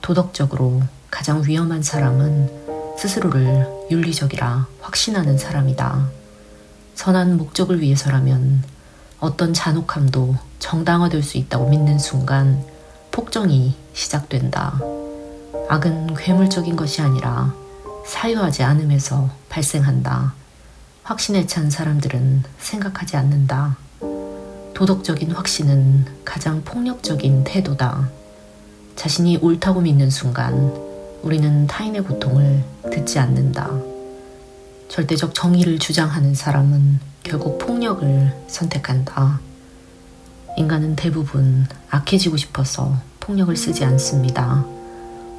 도덕적으로 가장 위험한 사람은 스스로를 윤리적이라 확신하는 사람이다. 선한 목적을 위해서라면 어떤 잔혹함도 정당화될 수 있다고 믿는 순간 폭정이 시작된다. 악은 괴물적인 것이 아니라 사유하지 않음에서 발생한다. 확신에 찬 사람들은 생각하지 않는다. 도덕적인 확신은 가장 폭력적인 태도다. 자신이 옳다고 믿는 순간 우리는 타인의 고통을 듣지 않는다. 절대적 정의를 주장하는 사람은 결국 폭력을 선택한다. 인간은 대부분 악해지고 싶어서 폭력을 쓰지 않습니다.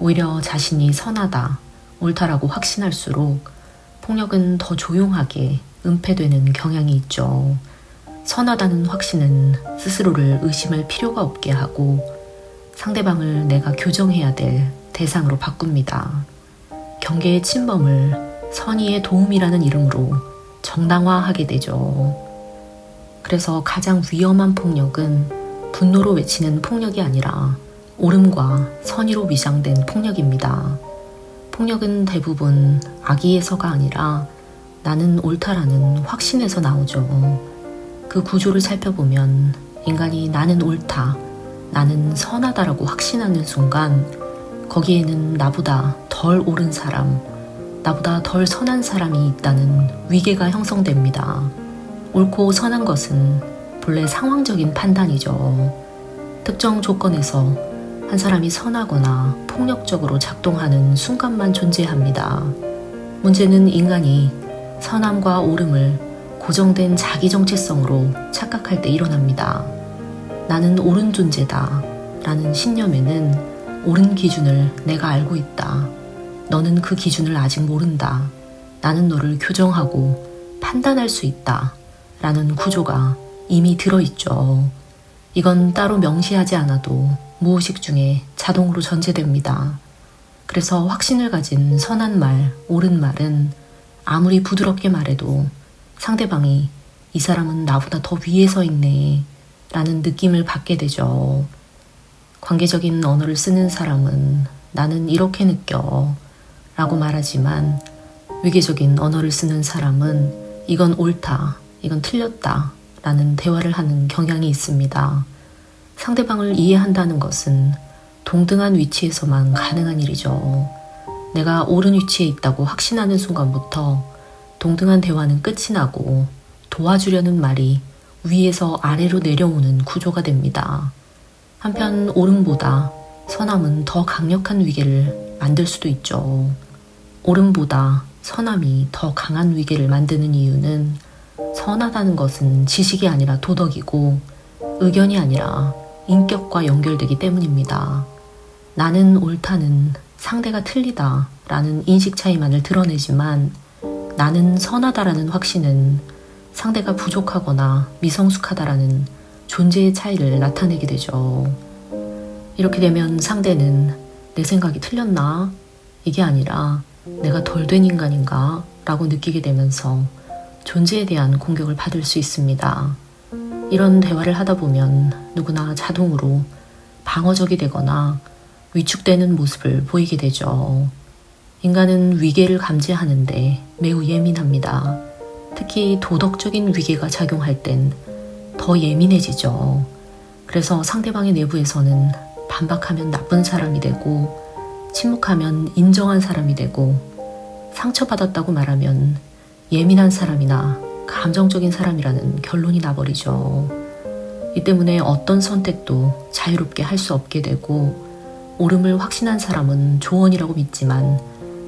오히려 자신이 선하다, 옳다라고 확신할수록 폭력은 더 조용하게 은폐되는 경향이 있죠. 선하다는 확신은 스스로를 의심할 필요가 없게 하고 상대방을 내가 교정해야 될 대상으로 바꿉니다. 경계의 침범을 선의의 도움이라는 이름으로 정당화하게 되죠. 그래서 가장 위험한 폭력은 분노로 외치는 폭력이 아니라 옳음과 선의로 위장된 폭력입니다. 폭력은 대부분 악의에서가 아니라 나는 옳다라는 확신에서 나오죠. 그 구조를 살펴보면 인간이 나는 옳다, 나는 선하다라고 확신하는 순간 거기에는 나보다 덜 옳은 사람, 나보다 덜 선한 사람이 있다는 위계가 형성됩니다. 옳고 선한 것은 본래 상황적인 판단이죠. 특정 조건에서 한 사람이 선하거나 폭력적으로 작동하는 순간만 존재합니다. 문제는 인간이 선함과 옳음을 고정된 자기 정체성으로 착각할 때 일어납니다. 나는 옳은 존재다 라는 신념에는 옳은 기준을 내가 알고 있다. 너는 그 기준을 아직 모른다. 나는 너를 교정하고 판단할 수 있다. 라는 구조가 이미 들어있죠. 이건 따로 명시하지 않아도 무의식 중에 자동으로 전제됩니다. 그래서 확신을 가진 선한 말, 옳은 말은 아무리 부드럽게 말해도 상대방이 이 사람은 나보다 더 위에 서 있네 라는 느낌을 받게 되죠. 관계적인 언어를 쓰는 사람은 나는 이렇게 느껴 라고 말하지만 위계적인 언어를 쓰는 사람은 이건 옳다, 이건 틀렸다 라는 대화를 하는 경향이 있습니다. 상대방을 이해한다는 것은 동등한 위치에서만 가능한 일이죠. 내가 옳은 위치에 있다고 확신하는 순간부터 동등한 대화는 끝이 나고 도와주려는 말이 위에서 아래로 내려오는 구조가 됩니다. 한편 옳음보다 선함은 더 강력한 위계를 만들 수도 있죠. 옳음보다 선함이 더 강한 위계를 만드는 이유는 선하다는 것은 지식이 아니라 도덕이고 의견이 아니라 인격과 연결되기 때문입니다. 나는 옳다는 상대가 틀리다 라는 인식 차이만을 드러내지만 나는 선하다라는 확신은 상대가 부족하거나 미성숙하다라는 존재의 차이를 나타내게 되죠. 이렇게 되면 상대는 내 생각이 틀렸나? 이게 아니라 내가 덜 된 인간인가? 라고 느끼게 되면서 존재에 대한 공격을 받을 수 있습니다. 이런 대화를 하다 보면 누구나 자동으로 방어적이 되거나 위축되는 모습을 보이게 되죠. 인간은 위계를 감지하는데 매우 예민합니다. 특히 도덕적인 위계가 작용할 땐 더 예민해지죠. 그래서 상대방의 내부에서는 반박하면 나쁜 사람이 되고 침묵하면 인정한 사람이 되고 상처받았다고 말하면 예민한 사람이나 감정적인 사람이라는 결론이 나버리죠. 이 때문에 어떤 선택도 자유롭게 할 수 없게 되고 옳음을 확신한 사람은 조언이라고 믿지만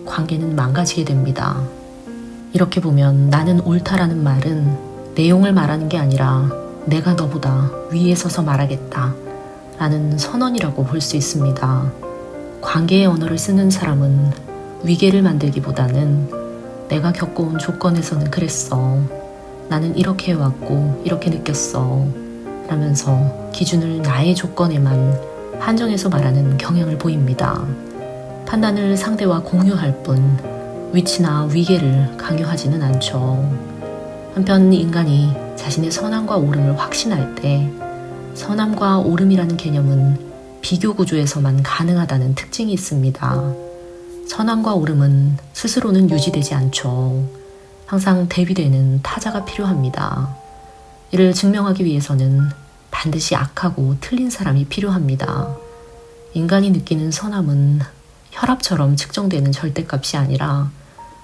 관계는 망가지게 됩니다. 이렇게 보면 나는 옳다라는 말은 내용을 말하는 게 아니라 내가 너보다 위에 서서 말하겠다 라는 선언이라고 볼 수 있습니다. 관계의 언어를 쓰는 사람은 위계를 만들기보다는 내가 겪어온 조건에서는 그랬어. 나는 이렇게 해왔고 이렇게 느꼈어. 라면서 기준을 나의 조건에만 한정해서 말하는 경향을 보입니다. 판단을 상대와 공유할 뿐 위치나 위계를 강요하지는 않죠. 한편 인간이 자신의 선함과 옳음을 확신할 때 선함과 옳음이라는 개념은 비교 구조에서만 가능하다는 특징이 있습니다. 선함과 오름은 스스로는 유지되지 않죠. 항상 대비되는 타자가 필요합니다. 이를 증명하기 위해서는 반드시 악하고 틀린 사람이 필요합니다. 인간이 느끼는 선함은 혈압처럼 측정되는 절대값이 아니라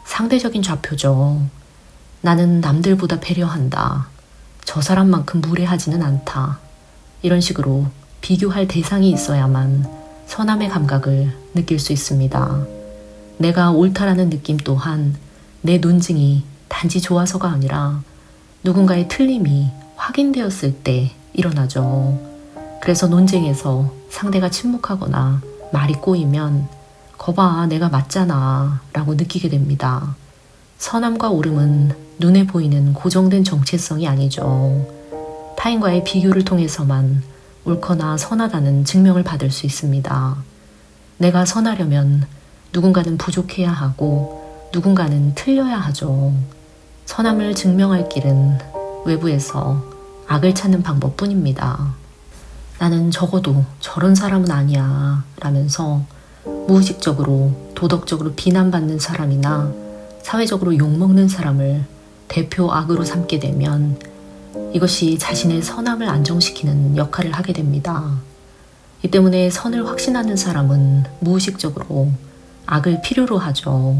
상대적인 좌표죠. 나는 남들보다 배려한다. 저 사람만큼 무례하지는 않다. 이런 식으로 비교할 대상이 있어야만 선함의 감각을 느낄 수 있습니다. 내가 옳다라는 느낌 또한 내 논증이 단지 좋아서가 아니라 누군가의 틀림이 확인되었을 때 일어나죠. 그래서 논쟁에서 상대가 침묵하거나 말이 꼬이면 거봐 내가 맞잖아 라고 느끼게 됩니다. 선함과 오름은 눈에 보이는 고정된 정체성이 아니죠. 타인과의 비교를 통해서만 옳거나 선하다는 증명을 받을 수 있습니다. 내가 선하려면 누군가는 부족해야 하고 누군가는 틀려야 하죠. 선함을 증명할 길은 외부에서 악을 찾는 방법뿐입니다. 나는 적어도 저런 사람은 아니야 라면서 무의식적으로 도덕적으로 비난받는 사람이나 사회적으로 욕먹는 사람을 대표 악으로 삼게 되면 이것이 자신의 선함을 안정시키는 역할을 하게 됩니다. 이 때문에 선을 확신하는 사람은 무의식적으로 악을 필요로 하죠.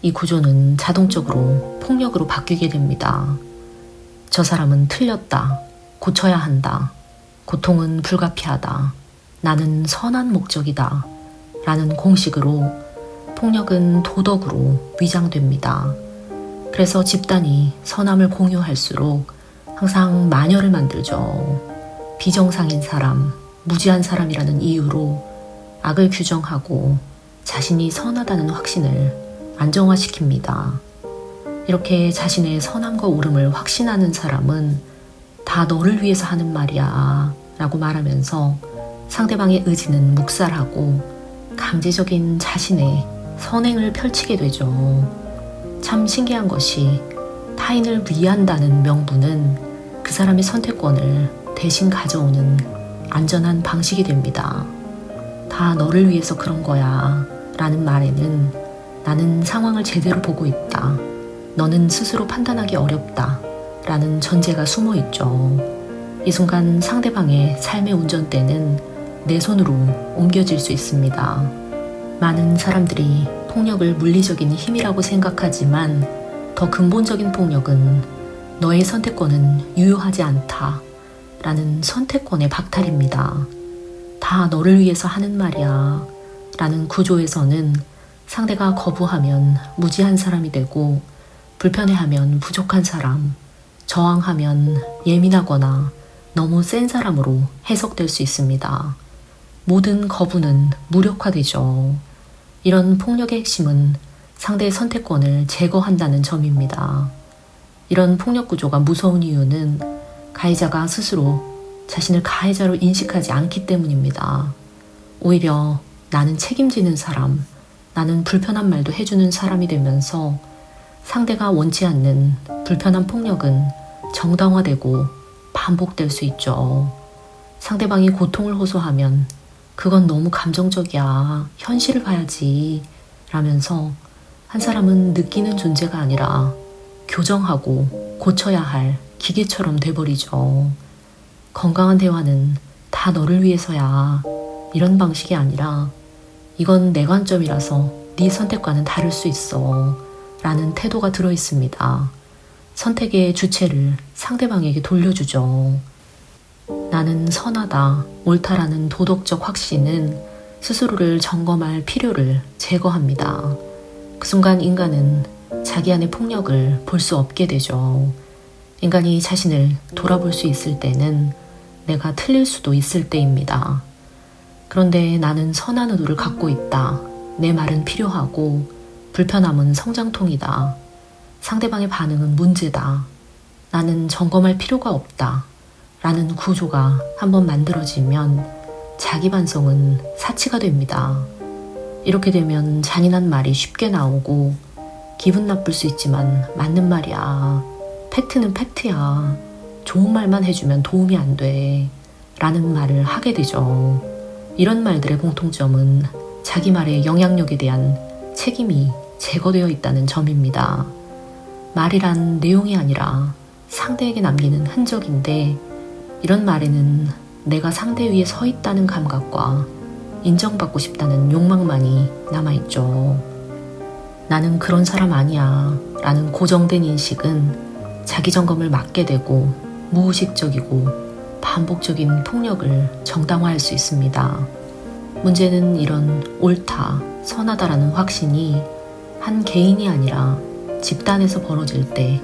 이 구조는 자동적으로 폭력으로 바뀌게 됩니다. 저 사람은 틀렸다. 고쳐야 한다. 고통은 불가피하다. 나는 선한 목적이다. 라는 공식으로 폭력은 도덕으로 위장됩니다. 그래서 집단이 선함을 공유할수록 항상 마녀를 만들죠. 비정상인 사람, 무지한 사람이라는 이유로 악을 규정하고 자신이 선하다는 확신을 안정화시킵니다. 이렇게 자신의 선함과 옳음을 확신하는 사람은 다 너를 위해서 하는 말이야 라고 말하면서 상대방의 의지는 묵살하고 강제적인 자신의 선행을 펼치게 되죠. 참 신기한 것이 타인을 위한다는 명분은 그 사람의 선택권을 대신 가져오는 안전한 방식이 됩니다. 다 너를 위해서 그런 거야 라는 말에는 나는 상황을 제대로 보고 있다. 너는 스스로 판단하기 어렵다 라는 전제가 숨어 있죠. 이 순간 상대방의 삶의 운전대는 내 손으로 옮겨질 수 있습니다. 많은 사람들이 폭력을 물리적인 힘이라고 생각하지만 더 근본적인 폭력은 너의 선택권은 유효하지 않다 라는 선택권의 박탈입니다. 다 너를 위해서 하는 말이야 라는 구조에서는 상대가 거부하면 무지한 사람이 되고 불편해하면 부족한 사람, 저항하면 예민하거나 너무 센 사람으로 해석될 수 있습니다. 모든 거부는 무력화되죠. 이런 폭력의 핵심은 상대의 선택권을 제거한다는 점입니다. 이런 폭력 구조가 무서운 이유는 가해자가 스스로 자신을 가해자로 인식하지 않기 때문입니다. 오히려 나는 책임지는 사람, 나는 불편한 말도 해주는 사람이 되면서 상대가 원치 않는 불편한 폭력은 정당화되고 반복될 수 있죠. 상대방이 고통을 호소하면 그건 너무 감정적이야. 현실을 봐야지. 라면서 한 사람은 느끼는 존재가 아니라 교정하고 고쳐야 할 기계처럼 돼버리죠. 건강한 대화는 다 너를 위해서야. 이런 방식이 아니라 이건 내 관점이라서 네 선택과는 다를 수 있어. 라는 태도가 들어있습니다. 선택의 주체를 상대방에게 돌려주죠. 나는 선하다, 옳다라는 도덕적 확신은 스스로를 점검할 필요를 제거합니다. 그 순간 인간은 자기 안의 폭력을 볼 수 없게 되죠. 인간이 자신을 돌아볼 수 있을 때는 내가 틀릴 수도 있을 때입니다. 그런데 나는 선한 의도를 갖고 있다. 내 말은 필요하고 불편함은 성장통이다. 상대방의 반응은 문제다. 나는 점검할 필요가 없다. 라는 구조가 한번 만들어지면 자기 반성은 사치가 됩니다. 이렇게 되면 잔인한 말이 쉽게 나오고 기분 나쁠 수 있지만 맞는 말이야. 팩트는 팩트야. 좋은 말만 해주면 도움이 안 돼. 라는 말을 하게 되죠. 이런 말들의 공통점은 자기 말의 영향력에 대한 책임이 제거되어 있다는 점입니다. 말이란 내용이 아니라 상대에게 남기는 흔적인데 이런 말에는 내가 상대 위에 서 있다는 감각과 인정받고 싶다는 욕망만이 남아있죠. 나는 그런 사람 아니야 라는 고정된 인식은 자기 점검을 막게 되고 무의식적이고 반복적인 폭력을 정당화할 수 있습니다. 문제는 이런 옳다, 선하다라는 확신이 한 개인이 아니라 집단에서 벌어질 때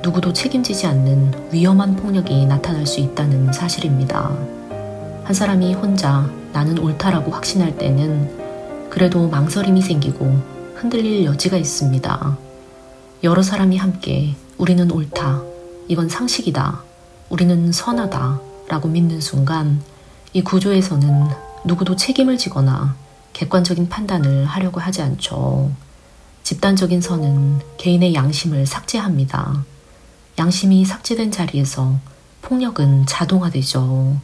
누구도 책임지지 않는 위험한 폭력이 나타날 수 있다는 사실입니다. 한 사람이 혼자 나는 옳다라고 확신할 때는 그래도 망설임이 생기고 흔들릴 여지가 있습니다. 여러 사람이 함께 우리는 옳다, 이건 상식이다, 우리는 선하다 라고 믿는 순간 이 구조에서는 누구도 책임을 지거나 객관적인 판단을 하려고 하지 않죠. 집단적인 선은 개인의 양심을 삭제합니다. 양심이 삭제된 자리에서 폭력은 자동화되죠.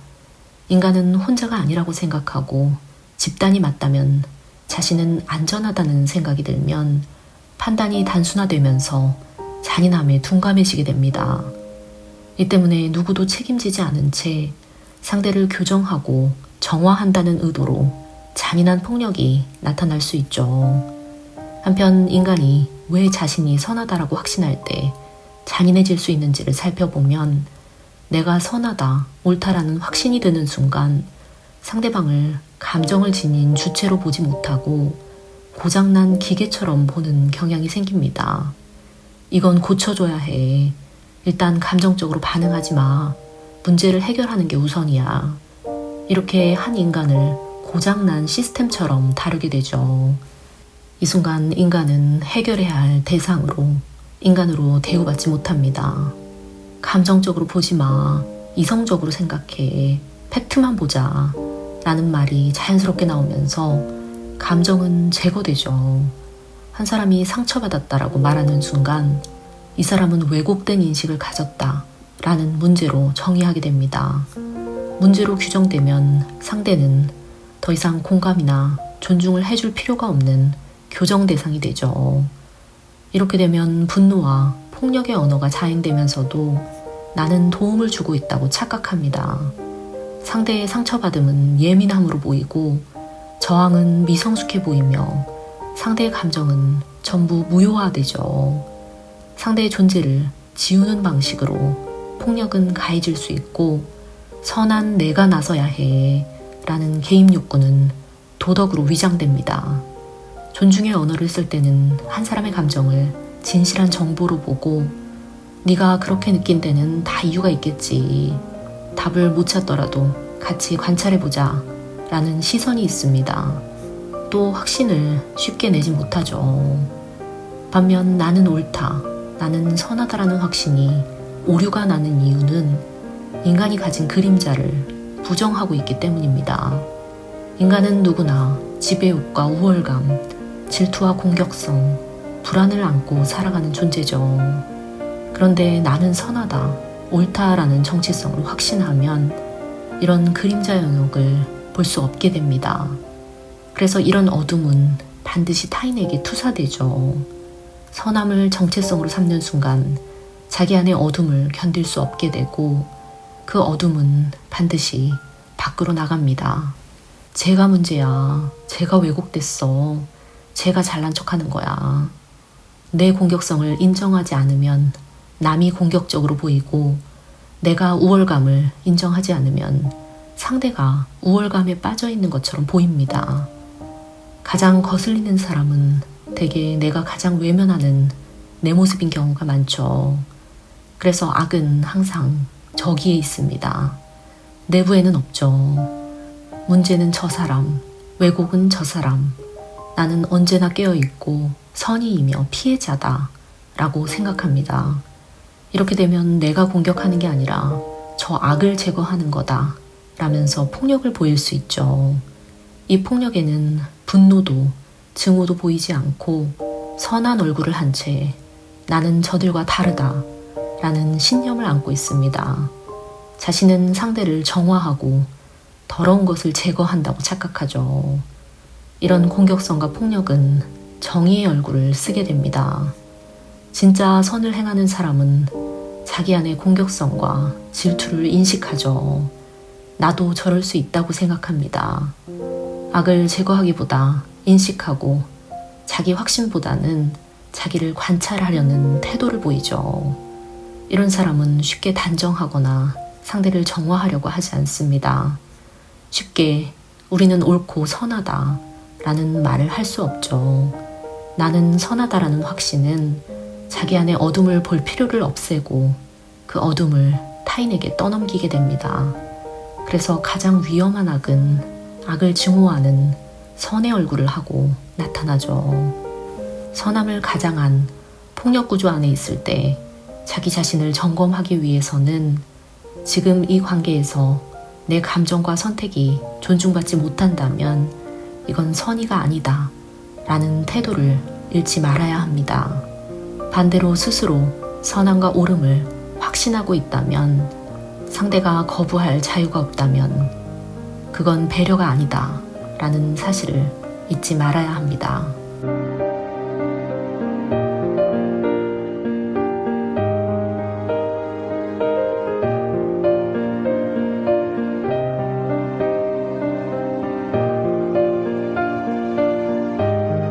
인간은 혼자가 아니라고 생각하고 집단이 맞다면 자신은 안전하다는 생각이 들면 판단이 단순화되면서 잔인함에 둔감해지게 됩니다. 이 때문에 누구도 책임지지 않은 채 상대를 교정하고 정화한다는 의도로 잔인한 폭력이 나타날 수 있죠. 한편 인간이 왜 자신이 선하다라고 확신할 때 잔인해질 수 있는지를 살펴보면 내가 선하다, 옳다라는 확신이 드는 순간 상대방을 감정을 지닌 주체로 보지 못하고 고장난 기계처럼 보는 경향이 생깁니다. 이건 고쳐줘야 해. 일단 감정적으로 반응하지 마. 문제를 해결하는 게 우선이야. 이렇게 한 인간을 고장난 시스템처럼 다루게 되죠. 이 순간 인간은 해결해야 할 대상으로 인간으로 대우받지 못합니다. 감정적으로 보지 마. 이성적으로 생각해. 팩트만 보자. 라는 말이 자연스럽게 나오면서 감정은 제거되죠. 한 사람이 상처받았다라고 말하는 순간 이 사람은 왜곡된 인식을 가졌다 라는 문제로 정의하게 됩니다. 문제로 규정되면 상대는 더 이상 공감이나 존중을 해줄 필요가 없는 교정 대상이 되죠. 이렇게 되면 분노와 폭력의 언어가 자행되면서도 나는 도움을 주고 있다고 착각합니다. 상대의 상처받음은 예민함으로 보이고 저항은 미성숙해 보이며 상대의 감정은 전부 무효화되죠. 상대의 존재를 지우는 방식으로 폭력은 가해질 수 있고 선한 내가 나서야 해 라는 개입 욕구는 도덕으로 위장됩니다. 존중의 언어를 쓸 때는 한 사람의 감정을 진실한 정보로 보고 네가 그렇게 느낀 데는 다 이유가 있겠지. 답을 못 찾더라도 같이 관찰해보자 라는 시선이 있습니다. 또 확신을 쉽게 내지 못하죠. 반면 나는 옳다, 나는 선하다라는 확신이 오류가 나는 이유는 인간이 가진 그림자를 부정하고 있기 때문입니다. 인간은 누구나 지배욕과 우월감, 질투와 공격성, 불안을 안고 살아가는 존재죠. 그런데 나는 선하다, 옳다라는 정체성을 확신하면 이런 그림자 영역을 볼 수 없게 됩니다. 그래서 이런 어둠은 반드시 타인에게 투사되죠. 선함을 정체성으로 삼는 순간 자기 안의 어둠을 견딜 수 없게 되고 그 어둠은 반드시 밖으로 나갑니다. 제가 문제야. 제가 왜곡됐어. 제가 잘난 척하는 거야. 내 공격성을 인정하지 않으면 남이 공격적으로 보이고 내가 우월감을 인정하지 않으면 상대가 우월감에 빠져 있는 것처럼 보입니다. 가장 거슬리는 사람은 대개 내가 가장 외면하는 내 모습인 경우가 많죠. 그래서 악은 항상 저기에 있습니다. 내부에는 없죠. 문제는 저 사람, 왜곡은 저 사람. 나는 언제나 깨어있고 선의이며 피해자다 라고 생각합니다. 이렇게 되면 내가 공격하는 게 아니라 저 악을 제거하는 거다 라면서 폭력을 보일 수 있죠. 이 폭력에는 분노도 증오도 보이지 않고 선한 얼굴을 한 채 나는 저들과 다르다 라는 신념을 안고 있습니다. 자신은 상대를 정화하고 더러운 것을 제거한다고 착각하죠. 이런 공격성과 폭력은 정의의 얼굴을 쓰게 됩니다. 진짜 선을 행하는 사람은 자기 안의 공격성과 질투를 인식하죠. 나도 저럴 수 있다고 생각합니다. 악을 제거하기보다 인식하고 자기 확신보다는 자기를 관찰하려는 태도를 보이죠. 이런 사람은 쉽게 단정하거나 상대를 정화하려고 하지 않습니다. 쉽게 우리는 옳고 선하다 라는 말을 할 수 없죠. 나는 선하다라는 확신은 자기 안에 어둠을 볼 필요를 없애고 그 어둠을 타인에게 떠넘기게 됩니다. 그래서 가장 위험한 악은 악을 증오하는 선의 얼굴을 하고 나타나죠. 선함을 가장한 폭력 구조 안에 있을 때 자기 자신을 점검하기 위해서는 지금 이 관계에서 내 감정과 선택이 존중받지 못한다면 이건 선의가 아니다 라는 태도를 잃지 말아야 합니다. 반대로 스스로 선함과 옳음을 확신하고 있다면, 상대가 거부할 자유가 없다면 그건 배려가 아니다 라는 사실을 잊지 말아야 합니다.